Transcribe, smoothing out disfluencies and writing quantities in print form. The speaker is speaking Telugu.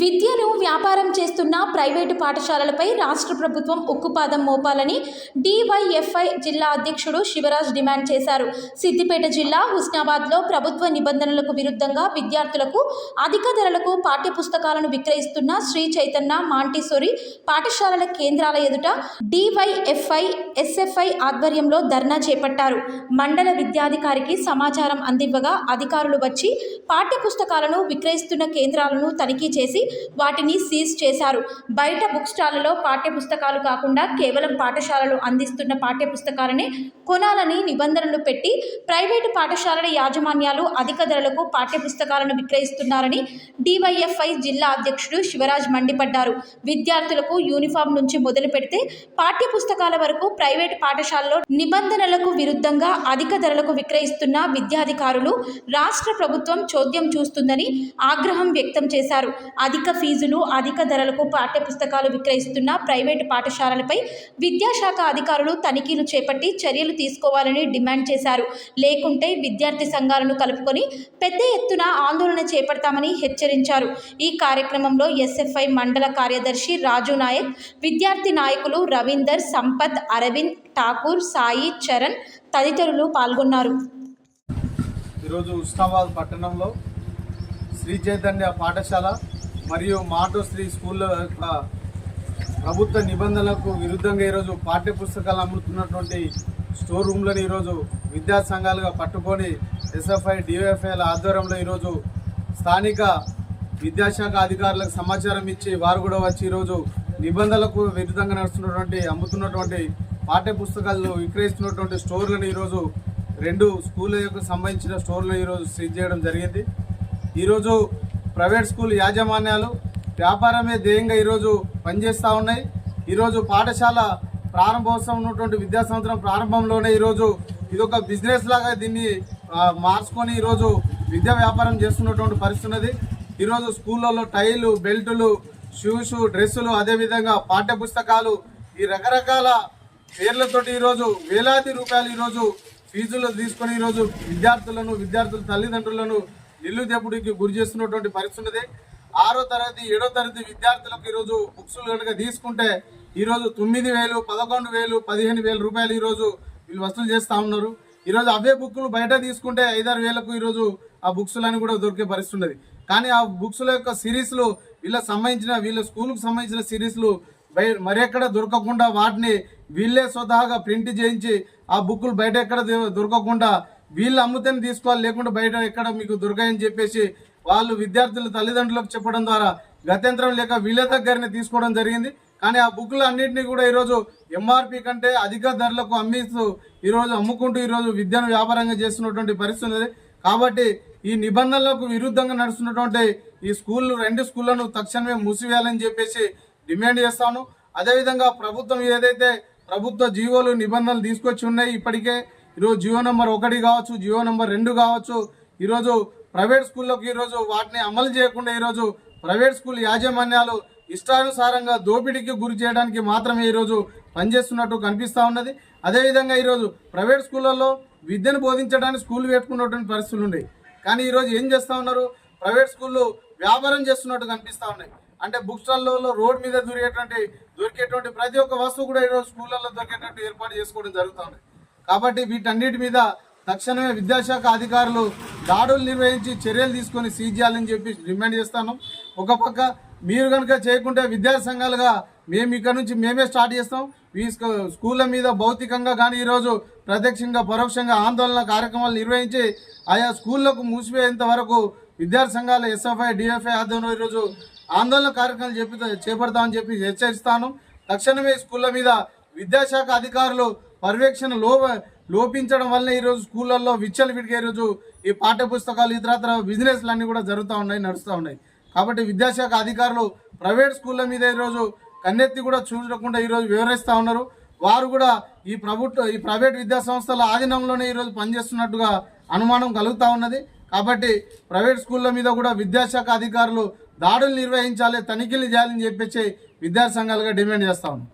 విద్యను వ్యాపారం చేస్తున్న ప్రైవేటు పాఠశాలలపై రాష్ట్ర ప్రభుత్వం ఉక్కుపాదం మోపాలని డివైఎఫ్ఐ జిల్లా అధ్యక్షుడు శివరాజ్ డిమాండ్ చేశారు. సిద్దిపేట జిల్లా హుస్నాబాద్లో ప్రభుత్వ నిబంధనలకు విరుద్ధంగా విద్యార్థులకు అధిక ధరలకు పాఠ్యపుస్తకాలను విక్రయిస్తున్న శ్రీ చైతన్య మాంటిసోరీ పాఠశాలల కేంద్రాల ఎదుట డివైఎఫ్ఐ ఎస్ఎఫ్ఐ ఆధ్వర్యంలో ధర్నా చేపట్టారు. మండల విద్యాధికారికి సమాచారం అందివ్వగా అధికారులు వచ్చి పాఠ్యపుస్తకాలను విక్రయిస్తున్న కేంద్రాలను తనిఖీ చేసి వాటిని సీజ్ చేశారు. బయట బుక్ స్టాళ్లలో పాఠ్యపుస్తకాలు కాకుండా కేవలం పాఠశాలలు అందిస్తున్న పాఠ్యపుస్తకాలనే కొనాలని నిబంధనలు పెట్టి ప్రైవేటు పాఠశాలల యాజమాన్యాలు అధిక ధరలకు పాఠ్యపుస్తకాలను విక్రయిస్తున్నారని డివైఎఫ్ఐ జిల్లా అధ్యక్షుడు శివరాజ్ మండిపడ్డారు. విద్యార్థులకు యూనిఫామ్ నుంచి మొదలు పెడితే పాఠ్యపుస్తకాల వరకు ప్రైవేటు పాఠశాలలో నిబంధనలకు విరుద్ధంగా అధిక ధరలకు విక్రయిస్తున్న విద్యాధికారులు రాష్ట్ర ప్రభుత్వం చోద్యం చూస్తుందని ఆగ్రహం వ్యక్తం చేశారు. అధిక ఫీజులు అధిక ధరలకు పాఠ్యపుస్తకాలు విక్రయిస్తున్న ప్రైవేటు పాఠశాలలపై విద్యాశాఖ అధికారులు తనిఖీలు చేపట్టి చర్యలు తీసుకోవాలని డిమాండ్ చేశారు. లేకుంటే విద్యార్థి సంఘాలను కలుపుకొని పెద్ద ఎత్తున ఆందోళన చేపడతామని హెచ్చరించారు. ఈ కార్యక్రమంలో ఎస్ఎఫ్ఐ మండల కార్యదర్శి రాజు నాయక్, విద్యార్థి నాయకులు రవీందర్, సంపత్, అరవింద్, ఠాకూర్, సాయి, చరణ్ తదితరులు పాల్గొన్నారు. ఈరోజు హుస్నాబాద్ పట్టణంలో శ్రీ చైతన్య పాఠశాల మరియు మాటోశ్రీ స్కూల్లో ప్రభుత్వ నిబంధనలకు విరుద్ధంగా ఈరోజు పాఠ్యపుస్తకాలు అమ్ముతున్నటువంటి స్టోర్ రూమ్లను ఈరోజు విద్యా సంఘాలుగా పట్టుకొని ఎస్ఎఫ్ఐ డివైఎఫ్ఐల ఆధ్వర్యంలో ఈరోజు స్థానిక విద్యాశాఖ అధికారులకు సమాచారం ఇచ్చి వారు కూడా వచ్చి ఈరోజు నిబంధనలకు విరుద్ధంగా నడుస్తున్నటువంటి అమ్ముతున్నటువంటి పాఠ్యపుస్తకాలు విక్రయిస్తున్నటువంటి స్టోర్లను ఈరోజు 2 స్కూళ్ళకు సంబంధించిన స్టోర్లను ఈరోజు సీజ్ చేయడం జరిగింది. ఈరోజు ప్రైవేట్ స్కూల్ యాజమాన్యాలు వ్యాపారమే ధ్యేయంగా ఈరోజు పనిచేస్తూ ఉన్నాయి. ఈరోజు పాఠశాల ప్రారంభోత్సవం ఉన్నటువంటి విద్యా సంవత్సరం ప్రారంభంలోనే ఈరోజు ఇదొక బిజినెస్ లాగా దీన్ని మార్చుకొని ఈరోజు విద్యా వ్యాపారం చేస్తున్నటువంటి పరిస్థితి ఉన్నది. ఈరోజు స్కూళ్ళలో టైలు, బెల్టులు, షూస్, డ్రెస్సులు, అదేవిధంగా పాఠ్యపుస్తకాలు ఈ రకరకాల పేర్లతోటి ఈరోజు వేలాది రూపాయలు ఈరోజు ఫీజులు తీసుకొని ఈరోజు విద్యార్థుల తల్లిదండ్రులను నిలుదెప్పుడికి గురి చేస్తున్నటువంటి పరిస్థితి ఉన్నది. 6వ తరగతి 7వ తరగతి విద్యార్థులకు ఈరోజు బుక్స్లు కనుక తీసుకుంటే ఈరోజు 9,000, 11,000, 15,000 రూపాయలు ఈరోజు వీళ్ళు వసూలు చేస్తూ ఉన్నారు. ఈరోజు అవే బుక్లు బయట తీసుకుంటే 5-6 వేలకు ఈరోజు ఆ బుక్స్లని కూడా దొరికే పరిస్థితి ఉన్నది. కానీ ఆ బుక్స్ల యొక్క సిరీస్లు వీళ్ళ స్కూల్కి సంబంధించిన సిరీస్లు మరెక్కడ దొరకకుండా వాటిని వీళ్ళే స్వతహాగా ప్రింట్ చేయించి ఆ బుక్కులు బయట ఎక్కడ దొరకకుండా వీళ్ళు అమ్ముతేనే తీసుకోవాలి, లేకుండా బయట ఎక్కడ మీకు దొరకాయని చెప్పేసి వాళ్ళు విద్యార్థుల తల్లిదండ్రులకు చెప్పడం ద్వారా గత్యంతరం లేక వీళ్ళ దగ్గరనే తీసుకోవడం జరిగింది. కానీ ఆ బుక్లు అన్నింటినీ కూడా ఈరోజు ఎంఆర్పి కంటే అధిక ధరలకు అమ్ముకుంటూ ఈరోజు విద్యను వ్యాపారంగా చేస్తున్నటువంటి పరిస్థితి ఉంది. కాబట్టి ఈ నిబంధనలకు విరుద్ధంగా నడుస్తున్నటువంటి ఈ 2 స్కూళ్లను తక్షణమే మూసివేయాలని చెప్పేసి డిమాండ్ చేస్తాను. అదేవిధంగా ప్రభుత్వం ఏదైతే ప్రభుత్వ జీవోలు నిబంధనలు తీసుకొచ్చి ఉన్నాయి, ఇప్పటికే ఈరోజు జియో నెంబర్ 1 కావచ్చు, జియో నెంబర్ 2 కావచ్చు, ఈరోజు ప్రైవేట్ స్కూళ్ళకు ఈరోజు వాటిని అమలు చేయకుండా ఈరోజు ప్రైవేట్ స్కూల్ యాజమాన్యాలు ఇష్టానుసారంగా దోపిడీకి గురి చేయడానికి మాత్రమే ఈరోజు పనిచేస్తున్నట్టు కనిపిస్తూ ఉన్నది. అదేవిధంగా ఈరోజు ప్రైవేట్ స్కూళ్ళల్లో విద్యను బోధించడానికి స్కూల్ పెట్టుకున్నటువంటి పరిస్థితులు ఉన్నాయి. కానీ ఈరోజు ఏం చేస్తూ ఉన్నారు, ప్రైవేట్ స్కూళ్ళు వ్యాపారం చేస్తున్నట్టు కనిపిస్తూ ఉన్నాయి. అంటే బుక్ స్టాల్లో రోడ్ మీద దొరికేటువంటి ప్రతి ఒక్క వస్తువు కూడా ఈరోజు స్కూళ్ళల్లో దొరికేటట్టు ఏర్పాటు చేసుకోవడం జరుగుతూ ఉంది. కాబట్టి వీటన్నిటి మీద తక్షణమే విద్యాశాఖ అధికారులు దాడులు నిర్వహించి చర్యలు తీసుకొని సీజ్ చేయాలని చెప్పి డిమాండ్ చేస్తాను. ఒక పక్క మీరు కనుక చేయకుంటే విద్యా సంఘాలుగా మేము ఇక్కడ నుంచి మేమే స్టార్ట్ చేస్తాం. ఈ స్కూళ్ళ మీద భౌతికంగా కానీ ఈరోజు ప్రత్యక్షంగా పరోక్షంగా ఆందోళన కార్యక్రమాలు నిర్వహించి ఆయా స్కూళ్లకు మూసివేయేంత వరకు విద్యార్థి సంఘాల ఎస్ఎఫ్ఐ డిఎఫ్ఐ ఆధ్వర్యంలో ఈరోజు ఆందోళన కార్యక్రమాలు చేపడతామని చెప్పి హెచ్చరిస్తాను. తక్షణమే స్కూళ్ళ మీద విద్యాశాఖ అధికారులు పర్యవేక్షణ లోపించడం వల్ల ఈరోజు స్కూళ్ళల్లో విచ్చలవిడిగా ఈరోజు ఈ పాఠ్యపుస్తకాలు ఇతరత్ర బిజినెస్లు కూడా నడుస్తూ ఉన్నాయి. కాబట్టి విద్యాశాఖ అధికారులు ప్రైవేట్ స్కూళ్ళ మీద ఈరోజు కన్నెత్తి కూడా చూడకుండా ఈరోజు వివరిస్తూ ఉన్నారు. వారు కూడా ఈ ప్రైవేట్ విద్యా సంస్థల ఆధీనంలోనే ఈరోజు పనిచేస్తున్నట్టుగా అనుమానం కలుగుతూ ఉన్నది. కాబట్టి ప్రైవేట్ స్కూళ్ళ మీద కూడా విద్యాశాఖ అధికారులు దాడులు నిర్వహించాలి, తనిఖీలు చేయాలని చెప్పేసి విద్యార్థి సంఘాలుగా డిమాండ్ చేస్తా ఉన్నాం.